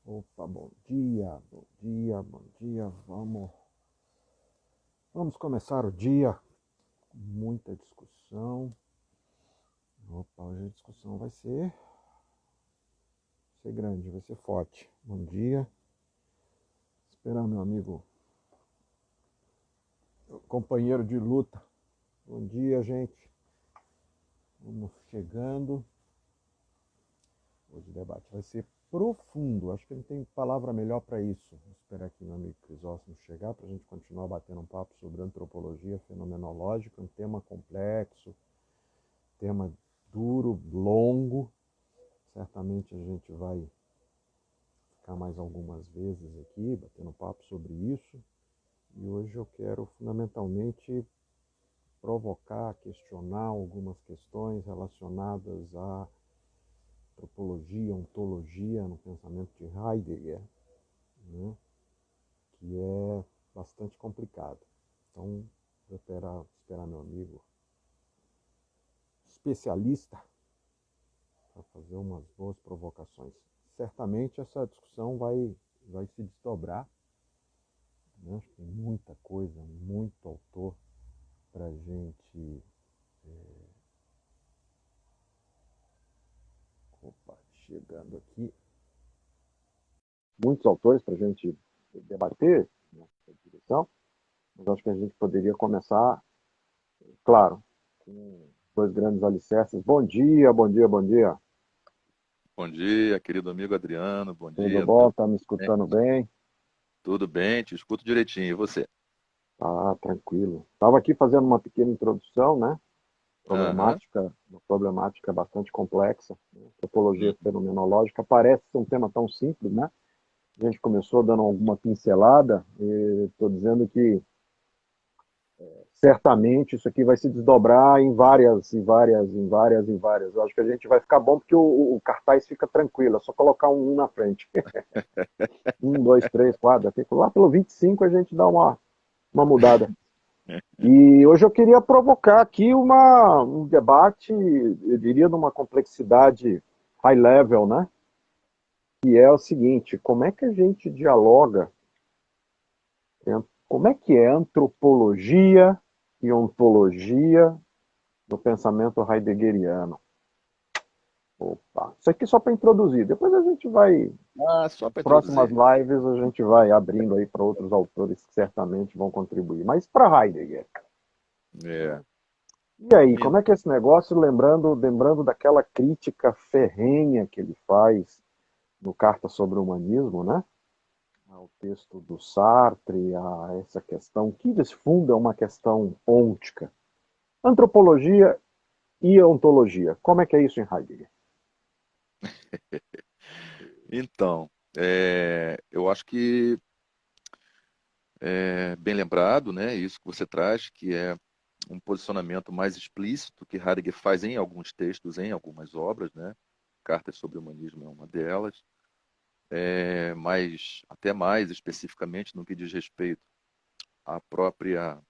Opa, bom dia, bom dia, bom dia. Vamos começar o dia com muita discussão. Opa, hoje a discussão vai ser grande, vai ser forte. Bom dia. Esperar meu amigo, companheiro de luta. Bom dia, gente. Vamos chegando. Hoje o debate vai ser profundo. Acho que não tem palavra melhor para isso. Vou esperar aqui meu amigo Crisóstomo chegar para a gente continuar batendo um papo sobre antropologia fenomenológica, um tema complexo, tema duro, longo. Certamente a gente vai ficar mais algumas vezes aqui batendo papo sobre isso. E hoje eu quero fundamentalmente provocar, questionar algumas questões relacionadas à antropologia, ontologia no pensamento de Heidegger, né, que é bastante complicado. Então, vou esperar meu amigo especialista para fazer umas boas provocações. Certamente essa discussão vai se desdobrar, né? Acho que tem muita coisa, muito autor para a gente. Opa, chegando aqui. Muitos autores para a gente debater nessa direção, mas acho que a gente poderia começar, claro, com dois grandes alicerces. Bom dia, bom dia, bom dia. Bom dia, querido amigo Adriano. Bom Tudo dia, bom? meu Tá me bem. escutando bem? Tudo bem? Te escuto direitinho. E você? Tá, tranquilo. Estava aqui fazendo uma pequena introdução, né? Aham. Uma problemática bastante complexa. Né? Topologia Uhum. fenomenológica parece ser um tema tão simples, né? A gente começou dando alguma pincelada e estou dizendo que certamente isso aqui vai se desdobrar em várias, em várias, em várias, em várias. Eu acho que a gente vai ficar bom porque o cartaz fica tranquilo, é só colocar um na frente. Um, dois, três, quatro. Lá pelo 25 a gente dá uma mudada. E hoje eu queria provocar aqui um debate, eu diria, numa complexidade high level, né? Que é o seguinte: como é que a gente dialoga, como é que é antropologia e ontologia no pensamento heideggeriano? Opa, isso aqui só para introduzir. Depois a gente vai, Ah, só nas para próximas introduzir. lives, a gente vai abrindo aí para outros autores que certamente vão contribuir. Mas para Heidegger, É. né? E aí, En- como é que é esse negócio? Lembrando daquela crítica ferrenha que ele faz no Carta sobre o Humanismo, né? Ao texto do Sartre, a essa questão que desfunda uma questão ôntica. Antropologia e ontologia. Como é que é isso em Heidegger? Então, eu acho que é bem lembrado, né? Isso que você traz, que é um posicionamento mais explícito que Heidegger faz em alguns textos, em algumas obras, né? Cartas sobre o Humanismo é uma delas, mas até mais especificamente no que diz respeito à própria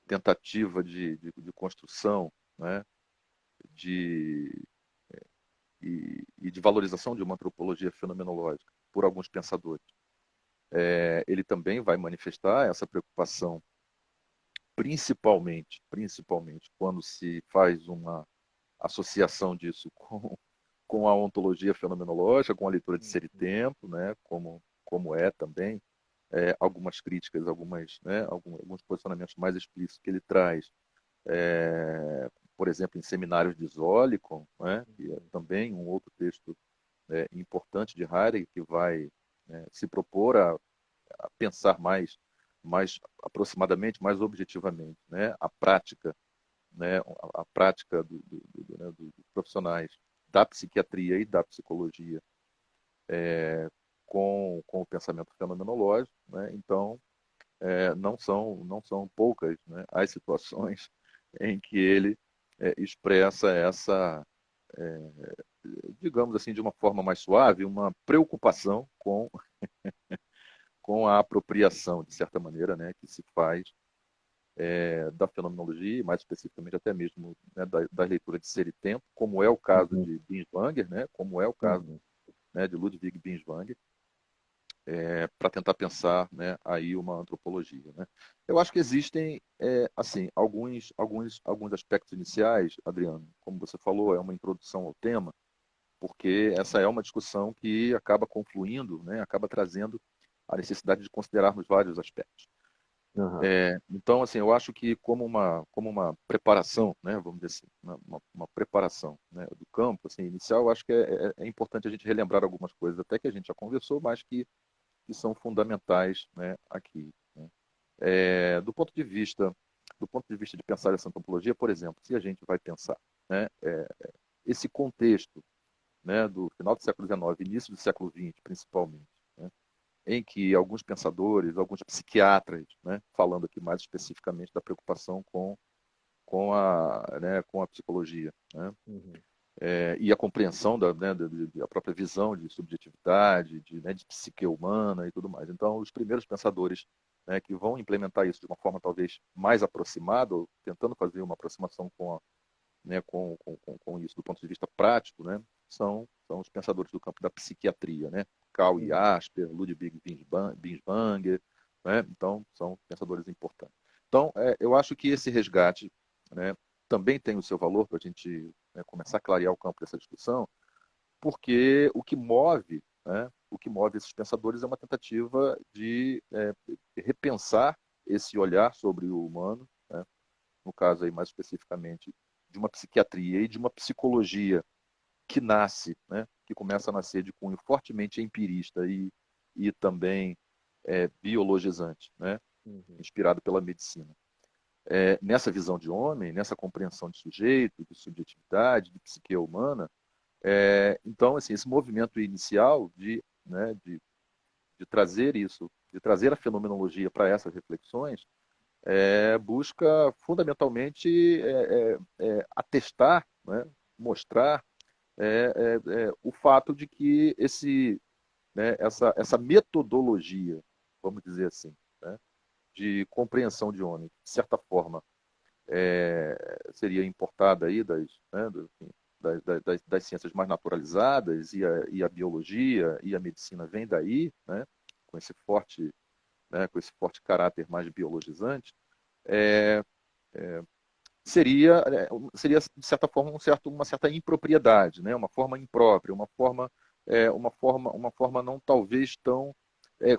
tentativa de construção, né, de, e de valorização de uma antropologia fenomenológica por alguns pensadores. Ele também vai manifestar essa preocupação, principalmente quando se faz uma associação disso com a ontologia fenomenológica, com a leitura de Ser e Tempo, né, como é também algumas críticas, alguns posicionamentos mais explícitos que ele traz, por exemplo, em Seminários de Zolikon, né, que é também um outro texto importante de Heidegger, que vai se propor a pensar mais aproximadamente, mais objetivamente, né, a prática, né, a prática dos profissionais da psiquiatria e da psicologia com o pensamento fenomenológico, né? Então, não são poucas, né, as situações em que ele expressa essa, digamos assim, de uma forma mais suave, uma preocupação com a apropriação, de certa maneira, né, que se faz da fenomenologia, mais especificamente até mesmo, né, da leitura de Ser e Tempo, como é o caso Uhum, de Binswanger, né, como é o caso, uhum, né, de Ludwig Binswanger. para tentar pensar, né, aí uma antropologia, né? Eu acho que existem assim alguns aspectos iniciais, Adriano, como você falou, é uma introdução ao tema, porque essa é uma discussão que acaba confluindo, né, acaba trazendo a necessidade de considerarmos vários aspectos. Aham. Então, assim, eu acho que como uma preparação, né, vamos dizer assim, uma preparação, né, do campo, assim, inicial, eu acho que é importante a gente relembrar algumas coisas, até que a gente já conversou, mas que são fundamentais, né, aqui, né? Do ponto de vista de pensar essa antropologia, por exemplo, se a gente vai pensar, né, esse contexto, né, do final do século XIX, início do século XX, principalmente, né, em que alguns pensadores, alguns psiquiatras, né, falando aqui mais especificamente da preocupação com a psicologia, né, Uhum. e a compreensão da própria visão de subjetividade, de psique humana e tudo mais. Então, os primeiros pensadores, né, que vão implementar isso de uma forma talvez mais aproximada, ou tentando fazer uma aproximação com isso do ponto de vista prático, né, são os pensadores do campo da psiquiatria, né? Karl Uhum. Jasper, Ludwig Binswanger, né? Então, são pensadores importantes. Então, eu acho que esse resgate, né, também tem o seu valor para a gente, né, começar a clarear o campo dessa discussão, porque o que move esses pensadores é uma tentativa de repensar esse olhar sobre o humano, né? No caso aí mais especificamente de uma psiquiatria e de uma psicologia que nasce, né, que começa a nascer de cunho fortemente empirista e também biologizante, né, Uhum. inspirado pela medicina. Nessa visão de homem, nessa compreensão de sujeito, de subjetividade, de psique humana, então, assim, esse movimento inicial de trazer isso, de trazer a fenomenologia para essas reflexões, busca fundamentalmente atestar, né, mostrar o fato de que essa metodologia, vamos dizer assim, né, de compreensão de homem, de certa forma, seria importada aí enfim, das ciências mais naturalizadas, e a biologia e a medicina vem daí, né, com esse forte, com esse forte caráter mais biologizante, é, seria de certa forma uma certa impropriedade, né? Uma forma imprópria, uma forma não talvez tão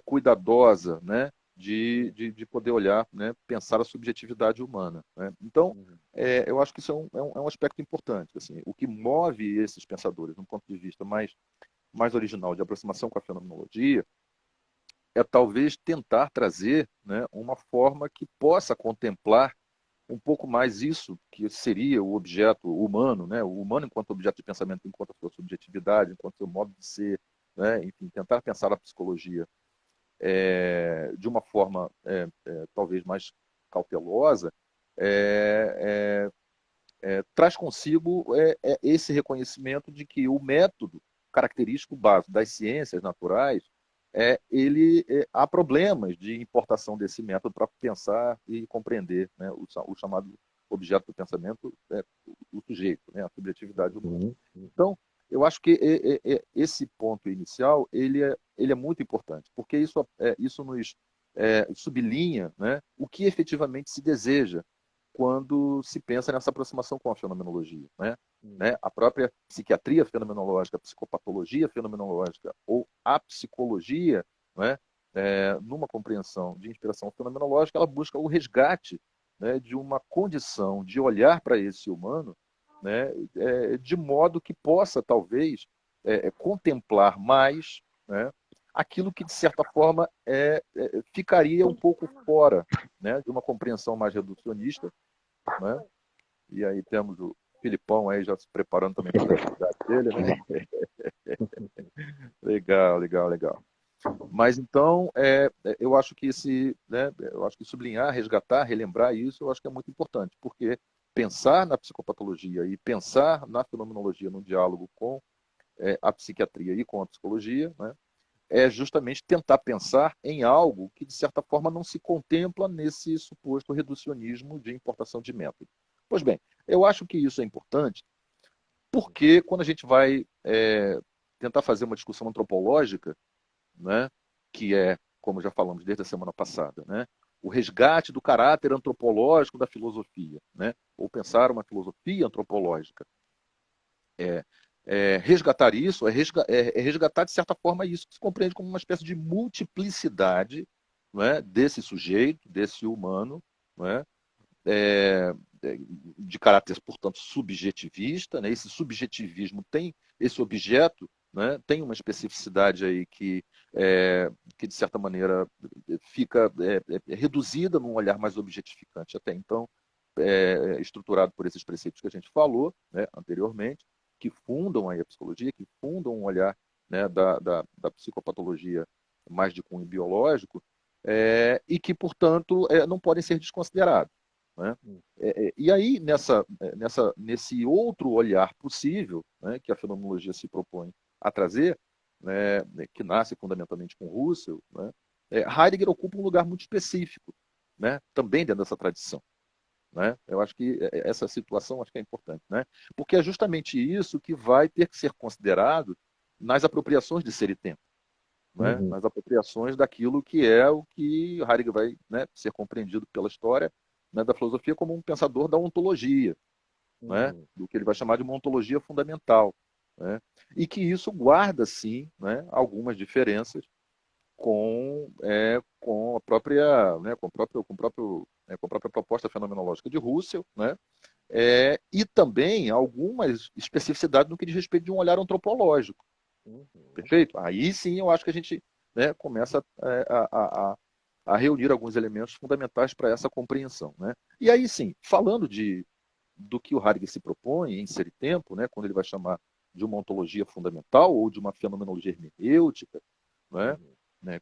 cuidadosa, né? De poder olhar, né? Pensar a subjetividade humana, né? Então, Uhum. eu acho que isso é um aspecto importante. Assim, o que move esses pensadores, num ponto de vista mais original de aproximação com a fenomenologia, é talvez tentar trazer, né, uma forma que possa contemplar um pouco mais isso que seria o objeto humano, né? O humano enquanto objeto de pensamento, enquanto a sua subjetividade, enquanto seu modo de ser, né? Enfim, tentar pensar a psicologia de uma forma talvez mais cautelosa, é, traz consigo esse reconhecimento de que o método característico básico das ciências naturais, há problemas de importação desse método para pensar e compreender, né, o chamado objeto do pensamento, o sujeito, né, a subjetividade humana. Uhum. Uhum. Então, eu acho que esse ponto inicial ele é muito importante, porque isso nos sublinha, né, o que efetivamente se deseja quando se pensa nessa aproximação com a fenomenologia, né? Uhum. A própria psiquiatria fenomenológica, a psicopatologia fenomenológica ou a psicologia, né? Numa compreensão de inspiração fenomenológica, ela busca o resgate, né, de uma condição de olhar para esse humano, né, de modo que possa, talvez, contemplar mais, né, aquilo que, de certa forma, ficaria um pouco fora, né, de uma compreensão mais reducionista, né? E aí temos o Filipão aí já se preparando também para as atividades dele, né? Legal, legal, legal. Mas então, eu acho que sublinhar, resgatar, relembrar isso, eu acho que é muito importante, porque pensar na psicopatologia e pensar na fenomenologia no diálogo com a psiquiatria e com a psicologia, né, é justamente tentar pensar em algo que, de certa forma, não se contempla nesse suposto reducionismo de importação de método. Pois bem, eu acho que isso é importante porque quando a gente vai tentar fazer uma discussão antropológica, né, que é, como já falamos desde a semana passada, né, o resgate do caráter antropológico da filosofia, né, ou pensar uma filosofia antropológica. Resgatar isso é resgatar, de certa forma, isso que se compreende como uma espécie de multiplicidade, não é, desse sujeito, desse humano, não é, é, de caráter, portanto, subjetivista, né? Esse subjetivismo tem esse objeto, né? Tem uma especificidade aí que, de certa maneira, fica reduzida num olhar mais objetificante até então, estruturado por esses preceitos que a gente falou, né, anteriormente, que fundam aí a psicologia, que fundam um olhar, né, da psicopatologia mais de cunho biológico, e que, portanto, não podem ser desconsiderados. Né? E aí, nesse outro olhar possível, né, que a fenomenologia se propõe a trazer, né, que nasce fundamentalmente com Russell, né, Heidegger ocupa um lugar muito específico, né, também dentro dessa tradição. Né? Eu acho que essa situação acho que é importante, né? Porque é justamente isso que vai ter que ser considerado nas apropriações de ser e tempo, né? Uhum. Nas apropriações daquilo que é o que Heidegger vai, né, ser compreendido pela história, né, da filosofia como um pensador da ontologia, né? Uhum. Do que ele vai chamar de uma ontologia fundamental, né? E que isso guarda, sim, né, algumas diferenças com a própria, né, com a própria proposta fenomenológica de Russell, né? E também algumas especificidades no que diz respeito de um olhar antropológico. Uhum. Perfeito? Aí sim eu acho que a gente, né, começa a reunir alguns elementos fundamentais para essa compreensão. Né? E aí sim, falando do que o Heidegger se propõe em Ser e Tempo, né, quando ele vai chamar de uma ontologia fundamental ou de uma fenomenologia hermenêutica, né, Uhum.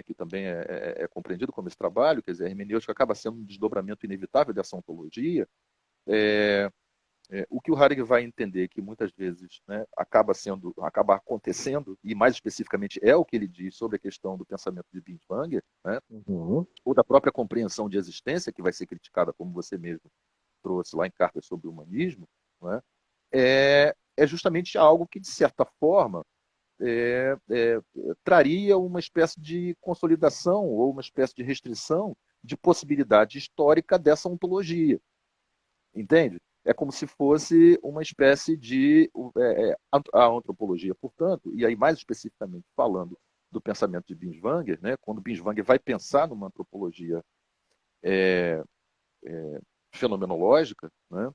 que também é compreendido como esse trabalho, quer dizer, a hermenêutica acaba sendo um desdobramento inevitável dessa ontologia. O que o Heidegger vai entender que muitas vezes, né, acaba acontecendo, e mais especificamente é o que ele diz sobre a questão do pensamento de Binswanger, né, Uhum. ou da própria compreensão de existência, que vai ser criticada, como você mesmo trouxe lá em Cartas sobre o Humanismo, né, é justamente algo que, de certa forma, traria uma espécie de consolidação ou uma espécie de restrição de possibilidade histórica dessa ontologia. Entende? É como se fosse uma espécie de a antropologia, portanto, e aí mais especificamente falando do pensamento de Binswanger, né, quando Binswanger vai pensar numa antropologia fenomenológica, né,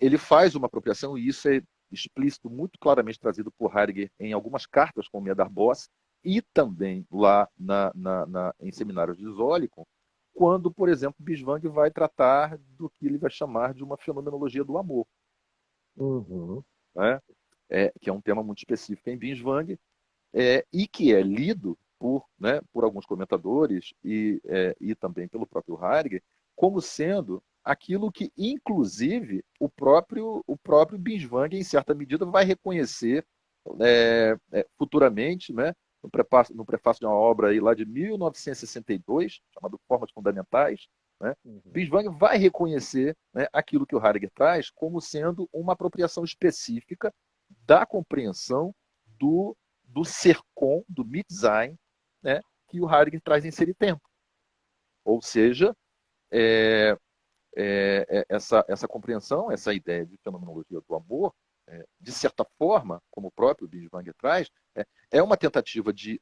ele faz uma apropriação, e isso é explícito, muito claramente trazido por Heidegger em algumas cartas com Medar Boss, e também lá em Seminários de Zolikon, quando, por exemplo, Binswanger vai tratar do que ele vai chamar de uma fenomenologia do amor, Uhum. né? Que é um tema muito específico em Binswanger, e que é lido por alguns comentadores e também pelo próprio Heidegger como sendo aquilo que, inclusive, o próprio Binswanger, em certa medida, vai reconhecer futuramente, né, no prefácio de uma obra aí lá de 1962, chamado Formas Fundamentais, né, Uhum. Binswanger vai reconhecer, né, aquilo que o Heidegger traz como sendo uma apropriação específica da compreensão do Sercon, do Mitsein, né, que o Heidegger traz em Ser e Tempo. Ou seja, é, essa compreensão, essa ideia de fenomenologia do amor, de certa forma, como o próprio Binswanger traz, uma tentativa de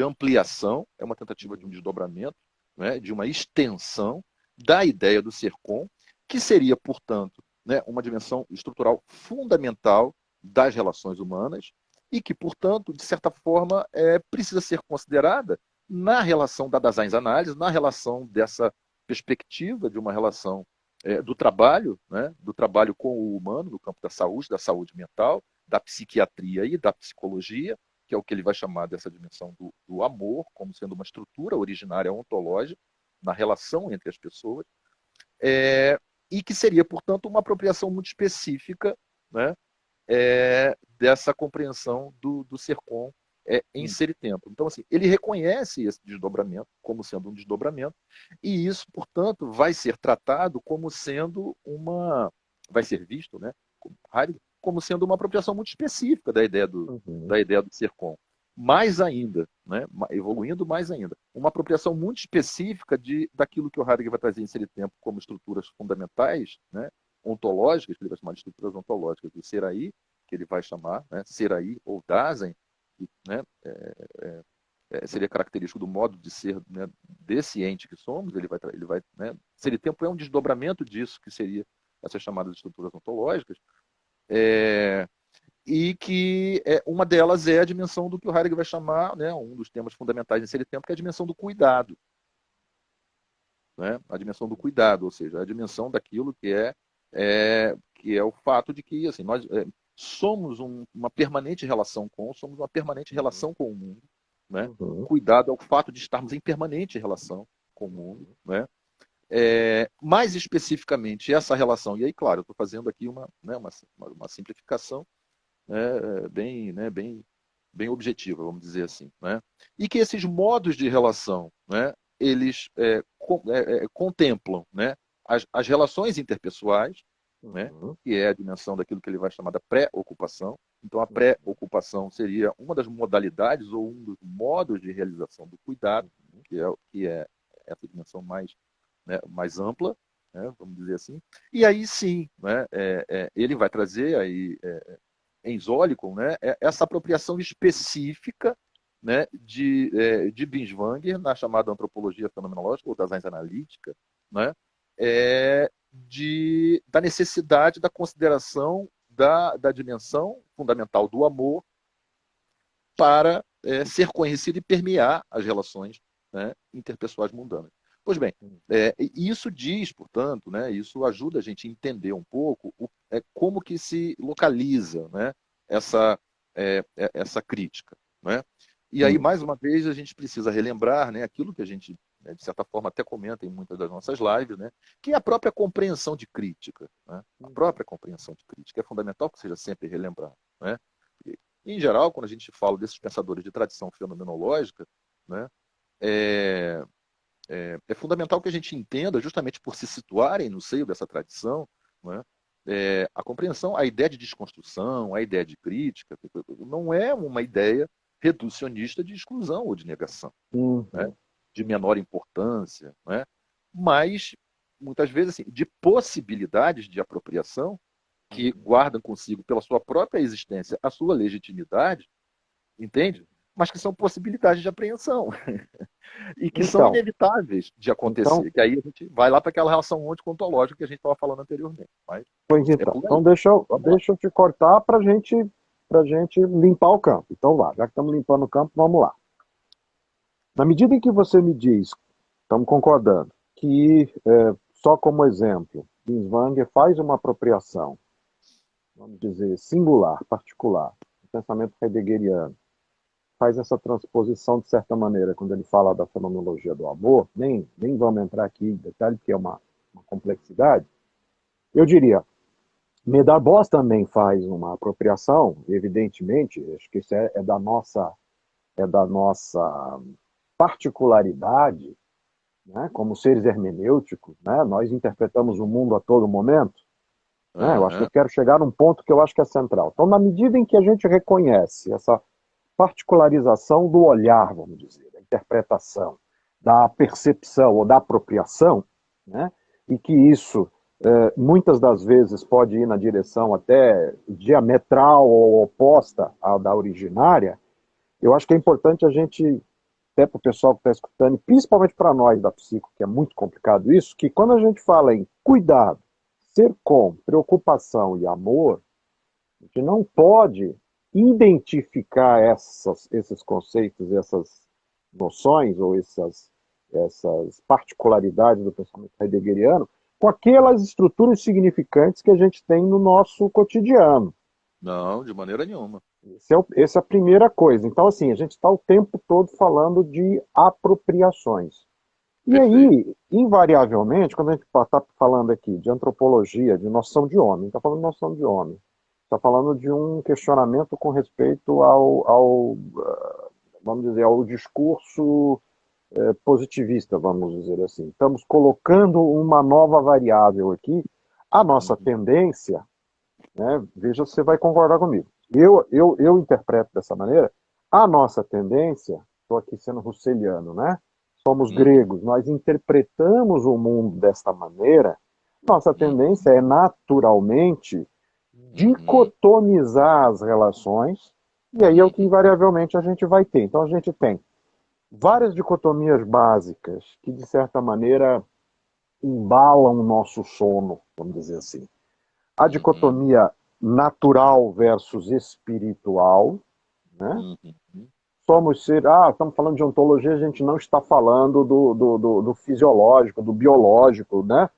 ampliação, é uma tentativa de um Uhum. desdobramento, né, de uma extensão da ideia do Sercon, que seria, portanto, né, uma dimensão estrutural fundamental das relações humanas e que, portanto, de certa forma, precisa ser considerada na relação da Daseins-Análise, na relação dessa perspectiva de uma relação do trabalho, né, do trabalho com o humano, no campo da saúde mental, da psiquiatria e da psicologia, que é o que ele vai chamar dessa dimensão do amor, como sendo uma estrutura originária ontológica na relação entre as pessoas, e que seria, portanto, uma apropriação muito específica, né, dessa compreensão do Sercon em Uhum. Ser e Tempo. Então, assim, ele reconhece esse desdobramento como sendo um desdobramento, e isso, portanto, vai ser tratado como sendo vai ser visto, né, como sendo uma apropriação muito específica da ideia do Uhum. da ideia do Sercon. mais ainda, né, evoluindo mais ainda. Uma apropriação muito específica daquilo que o Heidegger vai trazer em Ser e Tempo como estruturas fundamentais, né, ontológicas, que ele vai chamar de estruturas ontológicas do ser aí, que ele vai chamar, né, ser aí ou Dasein, que, né, seria característico do modo de ser, né, desse ente que somos. Ele vai, né, Ser e Tempo é um desdobramento disso, que seria essas chamadas estruturas ontológicas, e que uma delas é a dimensão do que o Heidegger vai chamar, né, um dos temas fundamentais em Ser e Tempo, que é a dimensão do cuidado. Né? A dimensão do cuidado, ou seja, a dimensão daquilo que é o fato de que assim, nós somos uma permanente relação somos uma permanente relação com o mundo. Né? Cuidado é o fato de estarmos em permanente relação com o mundo. Né? Mais especificamente, essa relação, e aí, claro, eu estou fazendo aqui uma simplificação, bem objetiva, vamos dizer assim. Né? E que esses modos de relação, né, eles contemplam, né, as relações interpessoais, né, que é a dimensão daquilo que ele vai chamar da pré-ocupação. Então, a pré-ocupação seria uma das modalidades ou um dos modos de realização do cuidado, que é essa dimensão mais ampla, né, vamos dizer assim. E aí sim, né, ele vai trazer aí, em Zolikon, né, essa apropriação específica, né, de Binswanger na chamada antropologia fenomenológica ou Daseinsanalítica, né, da necessidade da consideração da dimensão fundamental do amor para ser conhecido e permear as relações, né, interpessoais mundanas. Pois bem, isso diz, portanto, né, isso ajuda a gente a entender um pouco como que se localiza, né, essa crítica. Né? E aí, mais uma vez, a gente precisa relembrar, né, aquilo que a gente, né, de certa forma, até comenta em muitas das nossas lives, né, que é a própria compreensão de crítica. Né? A própria compreensão de crítica é fundamental que seja sempre relembrada. Né? Em geral, quando a gente fala desses pensadores de tradição fenomenológica, né, é fundamental que a gente entenda, justamente por se situarem no seio dessa tradição, né, a compreensão, a ideia de desconstrução, a ideia de crítica, não é uma ideia reducionista de exclusão ou de negação, né, de menor importância, né, mas, muitas vezes, assim, de possibilidades de apropriação que guardam consigo, pela sua própria existência, a sua legitimidade, entende? Mas que são possibilidades de apreensão. E que são inevitáveis de acontecer. Que aí a gente vai lá para aquela relação ontocontológica que a gente estava falando anteriormente. Mas então deixa eu te cortar para gente limpar o campo. Então já que estamos limpando o campo, vamos lá. Na medida em que você me diz, estamos concordando, que só como exemplo, Binswanger faz uma apropriação, vamos dizer, singular, particular, do pensamento heideggeriano, faz essa transposição de certa maneira quando ele fala da fenomenologia do amor, nem vamos entrar aqui em detalhe, porque é uma complexidade. Eu diria, Medarbós também faz uma apropriação, evidentemente, acho que isso é da nossa particularidade, né, como seres hermenêuticos, né, nós interpretamos o mundo a todo momento. Né, eu acho que eu quero chegar num ponto que eu acho que é central. Então, na medida em que a gente reconhece essa particularização do olhar, vamos dizer, da interpretação, da percepção ou da apropriação, né? E que isso muitas das vezes pode ir na direção até diametral ou oposta à da originária. Eu acho que é importante a gente, até para o pessoal que está escutando, e principalmente para nós da psico, que é muito complicado isso, que quando a gente fala em cuidado, ser com, preocupação e amor, a gente não pode identificar esses conceitos, essas noções ou essas particularidades do pensamento heideggeriano com aquelas estruturas significantes que a gente tem no nosso cotidiano. Não, de maneira nenhuma. Essa é a primeira coisa. Então, assim, a gente está o tempo todo falando de apropriações. E aí, invariavelmente, quando a gente está falando aqui de antropologia, de noção de homem, está falando de noção de homem, está falando de um questionamento com respeito vamos dizer, ao discurso positivista, vamos dizer assim. Estamos colocando uma nova variável aqui. A nossa tendência, né, veja se você vai concordar comigo, eu interpreto dessa maneira, A nossa tendência, estou aqui sendo russeliano, né? Somos Uhum, gregos, nós interpretamos o mundo desta maneira. Nossa tendência uhum, é naturalmente uhum, dicotomizar as relações, e aí é o que uhum, invariavelmente a gente vai ter. Então a gente tem várias dicotomias básicas que, de certa maneira, embalam o nosso sono, vamos dizer assim. A uhum, dicotomia natural versus espiritual, né? uhum, Somos ser, estamos falando de ontologia, a gente não está falando do fisiológico, do biológico, né?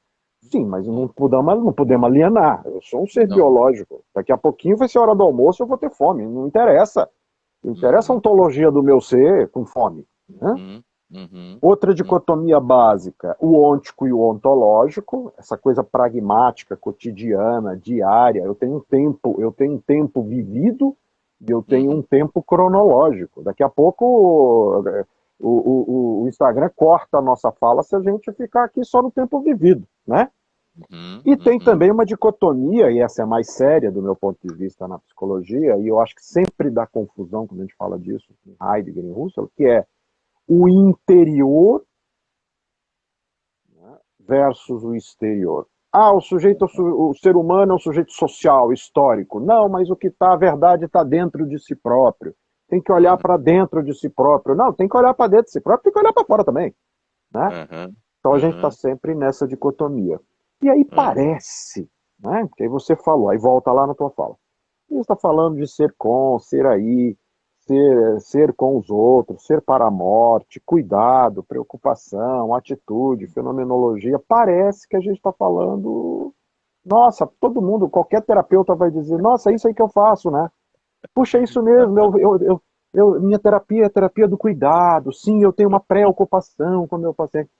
Sim, mas uhum. não podemos alienar. Eu sou um ser Não. biológico. Daqui a pouquinho vai ser hora do almoço, eu vou ter fome. Não interessa. Não interessa a Uhum, ontologia do meu ser com fome. Né? uhum, uhum, Outra uhum, dicotomia básica, o ôntico e o ontológico, essa coisa pragmática, cotidiana, diária. Eu tenho um tempo vivido e eu tenho um uhum, tempo cronológico. Daqui a pouco o Instagram corta a nossa fala se a gente ficar aqui só no tempo vivido, né? uhum, E tem uhum, também uma dicotomia, e essa é mais séria do meu ponto de vista na psicologia, e eu acho que sempre dá confusão quando a gente fala disso em Heidegger e em Husserl, que é o interior versus o exterior. O sujeito, o ser humano é um sujeito social, histórico. Não, mas o que está, a verdade está dentro de si próprio. Tem que olhar uhum, para dentro de si próprio. Não, tem que olhar para dentro de si próprio, tem que olhar para fora também, né? uhum, Então a gente está uhum, sempre nessa dicotomia. E aí uhum, parece, né? Que aí você falou, aí volta lá na tua fala. Você está falando de ser com, ser aí, ser com os outros, ser para a morte, cuidado, preocupação, atitude, fenomenologia. Parece que a gente está falando. Nossa, todo mundo, qualquer terapeuta vai dizer: nossa, é isso aí que eu faço, né? Puxa, é isso mesmo, minha terapia é a terapia do cuidado. Sim, eu tenho uma preocupação com o meu paciente.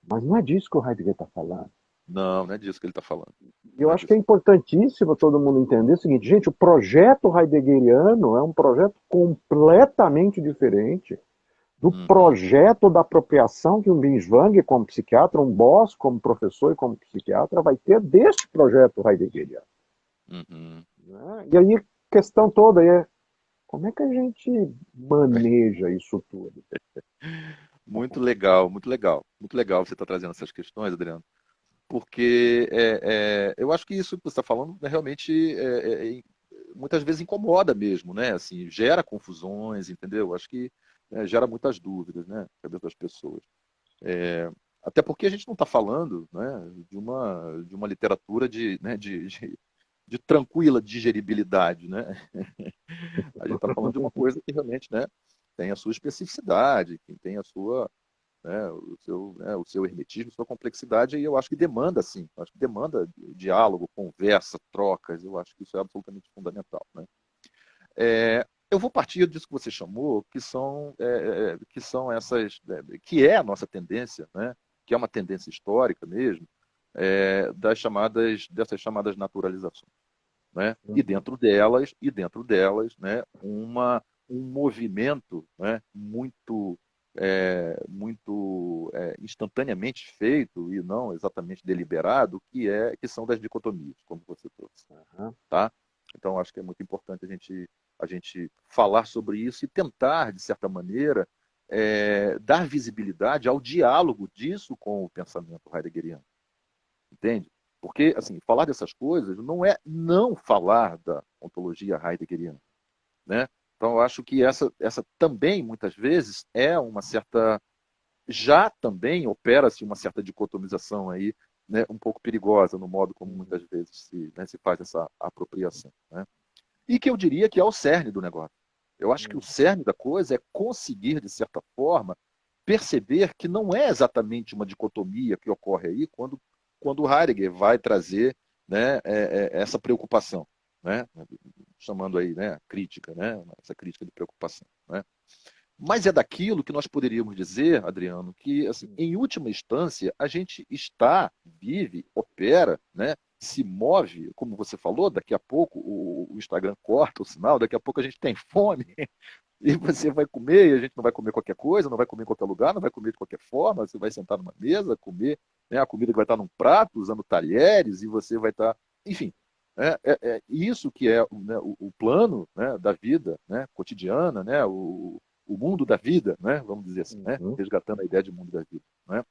Mas não é disso que o Heidegger está falando. Não, não é disso que ele está falando. Eu Não é acho que é disso. importantíssimo todo mundo entender o seguinte, gente, o projeto heideggeriano é um projeto completamente diferente do Uhum, projeto da apropriação que um Binswanger como psiquiatra, um Boss como professor e como psiquiatra vai ter deste projeto heideggeriano. uhum. Né? E aí a questão toda é como é que a gente maneja isso tudo? Muito legal, muito legal. Muito legal você estar trazendo essas questões, Adriano, porque eu acho que isso que você está falando realmente muitas vezes incomoda mesmo, né? Assim, gera confusões, entendeu? Acho que gera muitas dúvidas, né? Na cabeça das pessoas. Até porque a gente não está falando, né, de uma literatura de tranquila digeribilidade, né? A gente está falando de uma coisa que realmente, né, tem a sua especificidade, que tem a sua, né, o seu hermetismo, sua complexidade, e eu acho que demanda, sim, acho que demanda diálogo, conversa, trocas, eu acho que isso é absolutamente fundamental, né? Eu vou partir disso que você chamou, que são essas, que é a nossa tendência, né, que é uma tendência histórica mesmo, dessas chamadas naturalizações, né? E dentro delas, né, um movimento, né, muito instantaneamente feito e não exatamente deliberado, que são das dicotomias, como você trouxe, tá? Então acho que é muito importante a gente falar sobre isso e tentar, de certa maneira, dar visibilidade ao diálogo disso com o pensamento heideggeriano, entende? Porque, assim, falar dessas coisas não é não falar da ontologia heideggeriana, né? Então, eu acho que essa também, muitas vezes, é uma certa. Já também opera-se uma certa dicotomização aí, né, um pouco perigosa no modo como muitas vezes se faz essa apropriação, né? E que eu diria que é o cerne do negócio. Eu acho que o cerne da coisa é conseguir, de certa forma, perceber que não é exatamente uma dicotomia que ocorre aí quando o Heidegger vai trazer, né, essa preocupação, né, chamando aí, né, crítica, né, essa crítica de preocupação, né? Mas é daquilo que nós poderíamos dizer, Adriano, que, assim, em última instância, a gente vive, opera, né, se move, como você falou, daqui a pouco o Instagram corta o sinal, daqui a pouco a gente tem fome, e você vai comer, e a gente não vai comer qualquer coisa, não vai comer em qualquer lugar, não vai comer de qualquer forma, você vai sentar numa mesa, comer, né, a comida que vai estar num prato, usando talheres, e você vai estar. Enfim, isso que é, né, o plano, né, da vida, né, cotidiana, né, o mundo da vida, né, vamos dizer assim, né, Uhum. resgatando a ideia de mundo da vida. Né?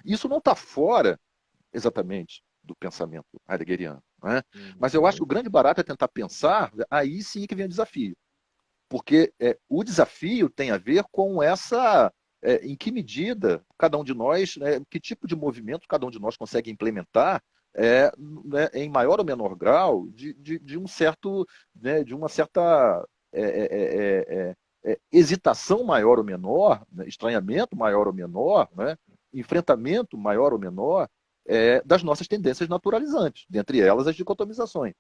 Isso não está fora exatamente do pensamento heideggeriano. Né? Mas eu acho que Uhum. o grande barato é tentar pensar, aí sim que vem o desafio. Porque o desafio tem a ver com em que medida cada um de nós, né, que tipo de movimento cada um de nós consegue implementar né, em maior ou menor grau de um certo, né, de uma certa hesitação maior ou menor, né, estranhamento maior ou menor, né, enfrentamento maior ou menor das nossas tendências naturalizantes, dentre elas as dicotomizações.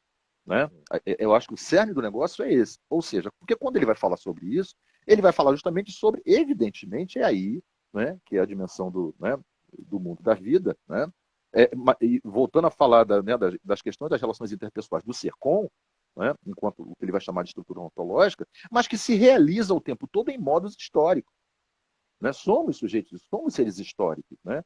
Né? Eu acho que o cerne do negócio é esse. Ou seja, porque quando ele vai falar sobre isso, ele vai falar justamente sobre, evidentemente, é aí, né, que é a dimensão né, do mundo da vida, né? E voltando a falar né, das questões das relações interpessoais do ser com, né, enquanto o que ele vai chamar de estrutura ontológica, mas que se realiza o tempo todo em modos históricos. Né? Somos sujeitos, somos seres históricos. Né?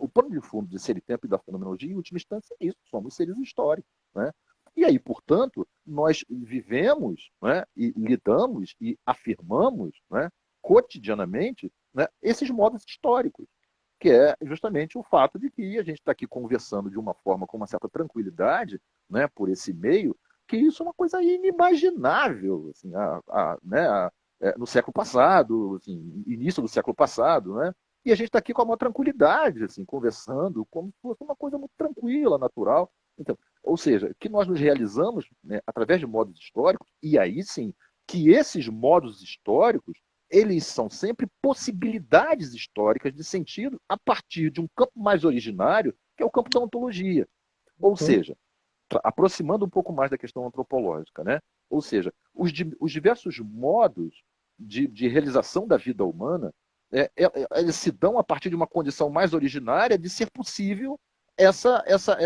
O pano de fundo de ser e tempo e da fenomenologia, em última instância, é isso, somos seres históricos. Né? E aí, portanto, nós vivemos, né, e lidamos e afirmamos, né, cotidianamente, né, esses modos históricos, que é justamente o fato de que a gente está aqui conversando de uma forma com uma certa tranquilidade, né, por esse meio, que isso é uma coisa inimaginável, assim, né, no século passado, assim, início do século passado, né? E a gente está aqui com a maior tranquilidade, assim, conversando, como se fosse uma coisa muito tranquila, natural. Então, ou seja, que nós nos realizamos, né, através de modos históricos, e aí sim, que esses modos históricos, eles são sempre possibilidades históricas de sentido a partir de um campo mais originário, que é o campo da ontologia. Ou Uhum. seja, aproximando um pouco mais da questão antropológica, né? Ou seja, os diversos modos de realização da vida humana, eles se dão a partir de uma condição mais originária de ser possível essa, essa,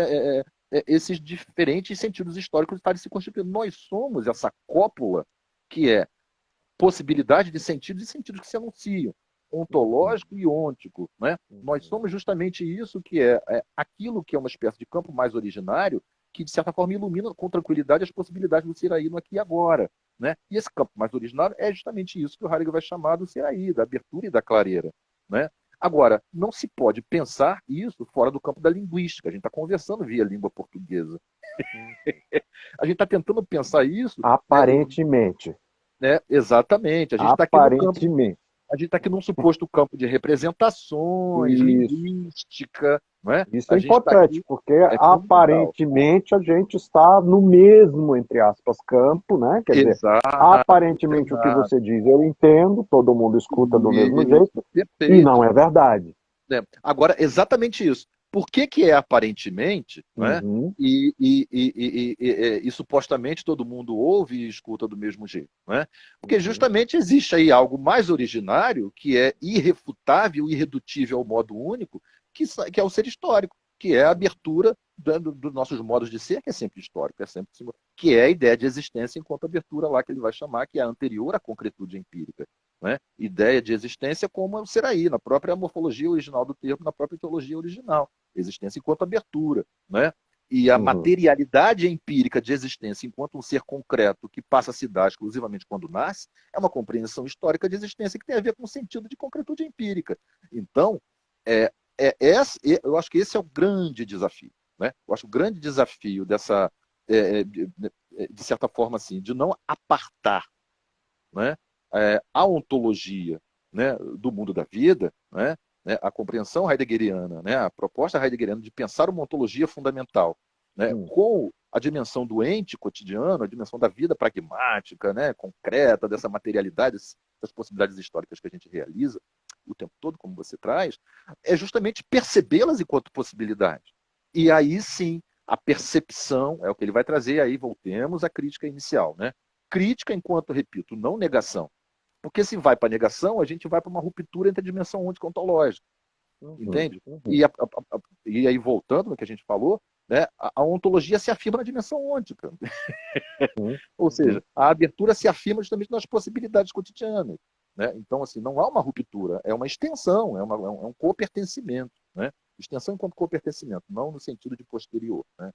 esses diferentes sentidos históricos estarem se constituindo. Nós somos essa cópula que é possibilidade de sentidos e sentidos que se anunciam, Uhum. ontológico e ôntico. Né? Nós Uhum. somos justamente isso que aquilo que é uma espécie de campo mais originário que, de certa forma, ilumina com tranquilidade as possibilidades do ser aí no aqui e agora. Né? E esse campo mais originário é justamente isso que o Heidegger vai chamar do ser aí, da abertura e da clareira. Né? Agora, não se pode pensar isso fora do campo da linguística. A gente está conversando via língua portuguesa. Uhum. A gente está tentando pensar isso, né, Aparentemente. exatamente. A gente está aqui no campo Aparentemente. a gente está aqui num suposto campo de representações, Isso. linguística, não é? Isso A é gente está importante, aqui, porque é fundamental. aparentemente a gente está no mesmo, entre aspas, campo, né? Quer dizer, Exato, aparentemente o que exato. você diz eu entendo, todo mundo escuta do mesmo Isso, jeito, e não perfeito. é verdade. Né? Agora, exatamente isso. Por que, que é aparentemente, né? Uhum, E supostamente todo mundo ouve e escuta do mesmo jeito, né? Porque uhum, justamente existe aí algo mais originário que é irrefutável, irredutível ao modo único, que é o ser histórico, que é a abertura dos nossos modos de ser, que é sempre histórico, que é a ideia de existência enquanto abertura lá que ele vai chamar, que é anterior à concretude empírica. Né? Ideia de existência como o ser aí, na própria morfologia original do termo, na própria teologia original. Existência enquanto abertura. Né? E a uhum, materialidade empírica de existência enquanto um ser concreto que passa a se dar exclusivamente quando nasce, é uma compreensão histórica de existência que tem a ver com o sentido de concretude empírica. Então, eu acho que esse é o grande desafio. Né? Eu acho que o grande desafio dessa, de certa forma, assim, de não apartar, né, a ontologia, né, do mundo da vida, a compreensão heideggeriana, né, a proposta heideggeriana de pensar uma ontologia fundamental, né, uhum, com a dimensão do ente cotidiano, a dimensão da vida pragmática, né, concreta, dessa materialidade, das possibilidades históricas que a gente realiza o tempo todo, como você traz, é justamente percebê-las enquanto possibilidade. E aí sim, a percepção é o que ele vai trazer, aí voltemos à crítica inicial, né? Crítica enquanto, repito, não negação. Porque se vai para negação, a gente vai para uma ruptura entre a dimensão ôntica e ontológica, uhum, entende? uhum, E aí, voltando no que a gente falou, né, a ontologia se afirma na dimensão ôntica. uhum, Ou uhum. seja, a abertura se afirma justamente nas possibilidades cotidianas. Né? Então, assim, não há uma ruptura, é uma extensão, é um copertencimento. Né? Extensão enquanto copertencimento, não no sentido de posterior. Né?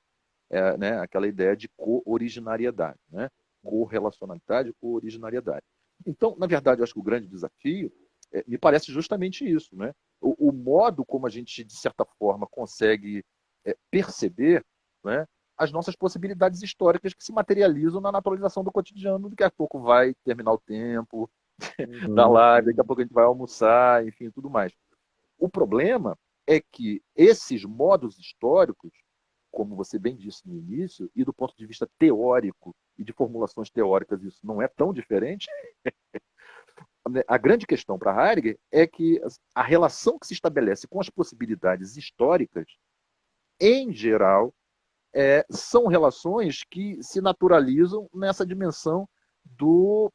né, aquela ideia de co-originariedade, né? Correlacionalidade, co-originariedade. Então, na verdade, eu acho que o grande desafio me parece justamente isso, né? O modo como a gente, de certa forma, consegue perceber, né, as nossas possibilidades históricas que se materializam na naturalização do cotidiano. Daqui a pouco vai terminar o tempo da Uhum. live, daqui a pouco a gente vai almoçar, enfim, tudo mais. O problema é que esses modos históricos, como você bem disse no início, e do ponto de vista teórico e de formulações teóricas, isso não é tão diferente. A grande questão para Heidegger é que a relação que se estabelece com as possibilidades históricas, em geral, são relações que se naturalizam nessa dimensão do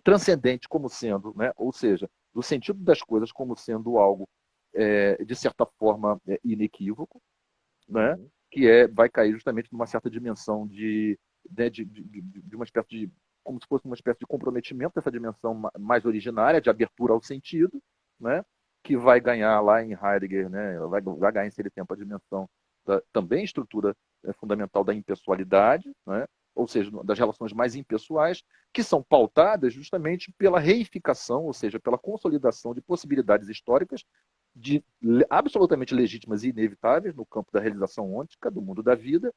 transcendente como sendo, né? Ou seja, do sentido das coisas como sendo algo, de certa forma, inequívoco, né? Uhum. Que vai cair justamente numa certa dimensão né, de uma espécie de, como se fosse uma espécie de comprometimento dessa dimensão mais originária, de abertura ao sentido, né? Que vai ganhar lá em Heidegger, né? Vai ganhar em Ser e Tempo a dimensão também estrutura fundamental da impessoalidade, né? Ou seja, das relações mais impessoais, que são pautadas justamente pela reificação, ou seja, pela consolidação de possibilidades históricas absolutamente legítimas e inevitáveis no campo da realização ôntica, do mundo da vida,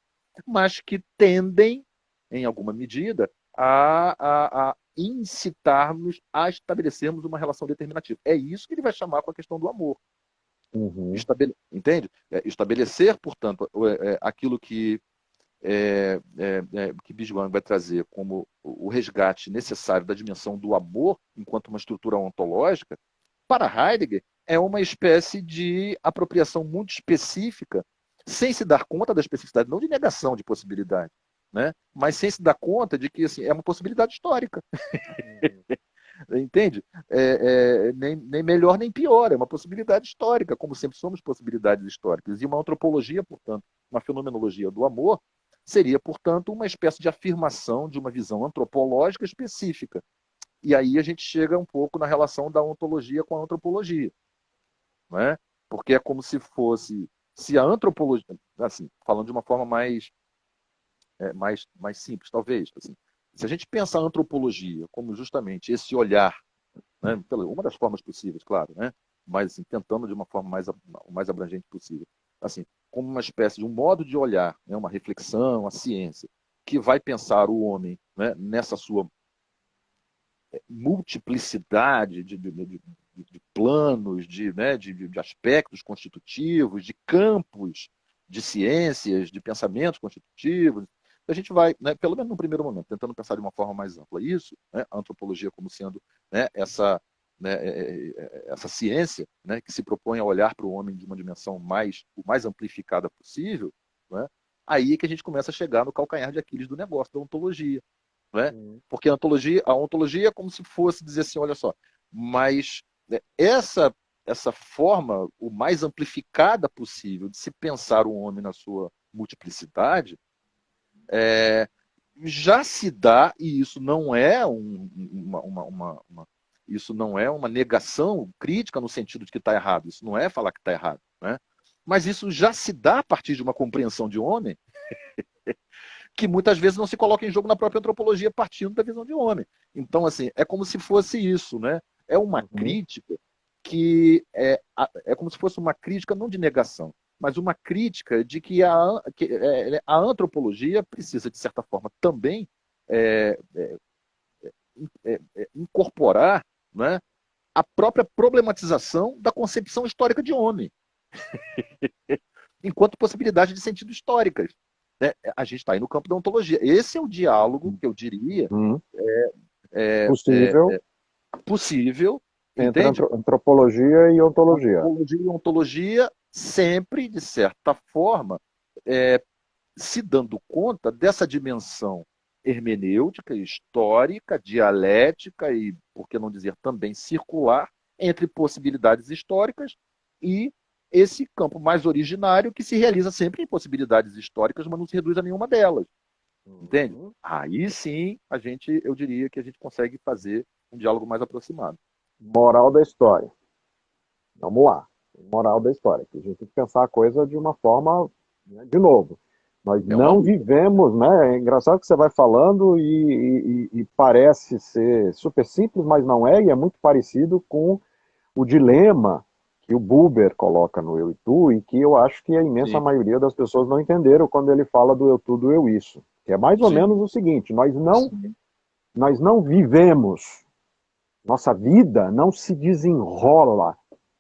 mas que tendem, em alguma medida, a incitar-nos a estabelecermos uma relação determinativa. É isso que ele vai chamar com a questão do amor. Uhum. Entende? Estabelecer, portanto, aquilo que Bijouan vai trazer como o resgate necessário da dimensão do amor enquanto uma estrutura ontológica, para Heidegger, é uma espécie de apropriação muito específica, sem se dar conta da especificidade, não de negação de possibilidade, né? Mas sem se dar conta de que assim, é uma possibilidade histórica. Uhum. Entende? Nem melhor nem pior, é uma possibilidade histórica, como sempre somos possibilidades históricas. E uma antropologia, portanto, uma fenomenologia do amor, seria, portanto, uma espécie de afirmação de uma visão antropológica específica. E aí a gente chega um pouco na relação da ontologia com a antropologia, não é? Porque é como se fosse, se a antropologia, assim, falando de uma forma mais simples, talvez, assim, se a gente pensa a antropologia como justamente esse olhar, né, uma das formas possíveis, claro, né, mas assim, tentando de uma forma o mais abrangente possível, assim, como uma espécie de um modo de olhar, né, uma reflexão, a ciência, que vai pensar o homem, né, nessa sua multiplicidade de planos, de aspectos constitutivos, de campos de ciências, de pensamentos constitutivos. A gente vai, né, pelo menos no primeiro momento, tentando pensar de uma forma mais ampla isso, né, a antropologia como sendo, né, essa ciência, né, que se propõe a olhar para o homem de uma dimensão o mais amplificada possível, né, aí é que a gente começa a chegar no calcanhar de Aquiles do negócio da ontologia, né? Uhum. Porque a ontologia é como se fosse dizer assim, olha só, mas né, essa forma o mais amplificada possível de se pensar o homem na sua multiplicidade é, já se dá, e isso não é isso não é uma negação crítica no sentido de que está errado, isso não é falar que está errado, né? Mas isso já se dá a partir de uma compreensão de homem que muitas vezes não se coloca em jogo na própria antropologia partindo da visão de homem. Então, assim, é como se fosse isso, né? É uma Uhum. crítica que é como se fosse uma crítica não de negação, mas uma crítica de que a antropologia precisa, de certa forma, também é, incorporar, né, a própria problematização da concepção histórica de homem, enquanto possibilidade de sentido históricas. Né? A gente está aí no campo da ontologia. Esse é o diálogo que eu diria Uhum. é, é, Possível possível, entre entende? antropologia e ontologia. Antropologia e ontologia sempre, de certa forma, é, se dando conta dessa dimensão hermenêutica, histórica, dialética e, por que não dizer, também circular entre possibilidades históricas e esse campo mais originário que se realiza sempre em possibilidades históricas, mas não se reduz a nenhuma delas, entende? Uhum. Aí sim, eu diria que a gente consegue fazer um diálogo mais aproximado. Moral da história. Vamos lá. Moral da história. Que a gente tem que pensar a coisa de uma forma, né, de novo. Nós É uma não luta. vivemos, né? É engraçado que você vai falando e parece ser super simples, mas não é, e é muito parecido com o dilema que o Buber coloca no Eu e Tu, e que eu acho que a imensa Sim, maioria das pessoas não entenderam quando ele fala do eu tudo, eu isso. Que é mais ou menos sim, o seguinte: sim. nós não vivemos, nossa vida não se desenrola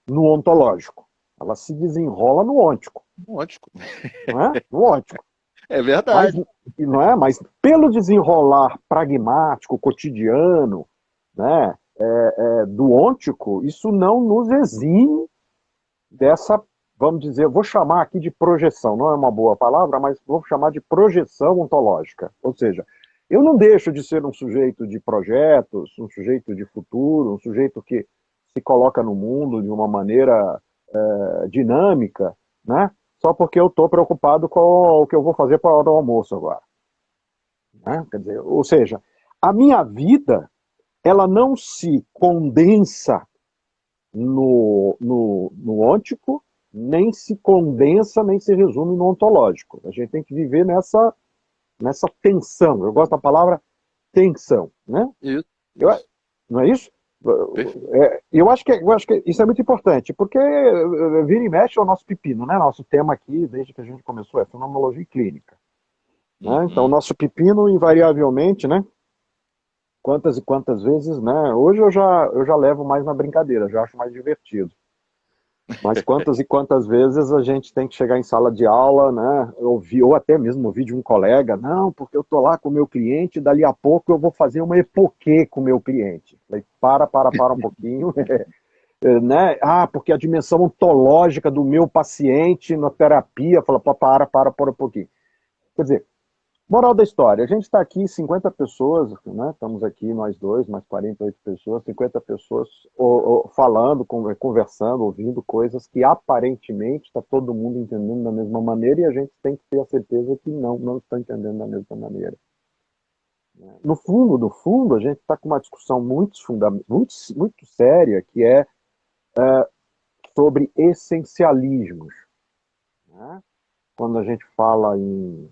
no ontológico, ela se desenrola no ôntico, Ótimo. não é? No ôntico. É Mas, verdade. não é? Mas pelo desenrolar pragmático, cotidiano, né, do ôntico, isso não nos exime dessa, vamos dizer, vou chamar aqui de projeção, não é uma boa palavra, mas vou chamar de projeção ontológica. Ou seja, eu não deixo de ser um sujeito de projetos, um sujeito de futuro, um sujeito que se coloca no mundo de uma maneira dinâmica, né? Só porque eu estou preocupado com o que eu vou fazer para a hora do almoço agora. Né? Quer dizer, ou seja, a minha vida ela não se condensa no ôntico, nem se condensa, nem se resume no ontológico. A gente tem que viver nessa tensão. Eu gosto da palavra tensão. Né? Isso, Eu, isso. não é isso? Perfeito. Eu acho que isso é muito importante, porque vira e mexe é o nosso pepino, né? Nosso tema aqui, desde que a gente começou, é fenomenologia clínica. Né? Então, o Uhum. nosso pepino, invariavelmente, né? Quantas e quantas vezes, né? Hoje eu já levo mais na brincadeira, já acho mais divertido. Mas quantas e quantas vezes a gente tem que chegar em sala de aula, né? Ouvir, ou até mesmo ouvir de um colega, não, porque eu tô lá com o meu cliente, dali a pouco eu vou fazer uma epoquê com o meu cliente. Falei, para um pouquinho, né? Ah, porque a dimensão ontológica do meu paciente na terapia, fala, para um pouquinho. Quer dizer, moral da história, a gente está aqui, 50 pessoas, né? Estamos aqui nós dois, mais 48 pessoas, 50 pessoas falando, conversando, ouvindo coisas que aparentemente está todo mundo entendendo da mesma maneira e a gente tem que ter a certeza que não está entendendo da mesma maneira. No fundo, no fundo, a gente está com uma discussão muito séria que é sobre essencialismos. Né? Quando a gente fala em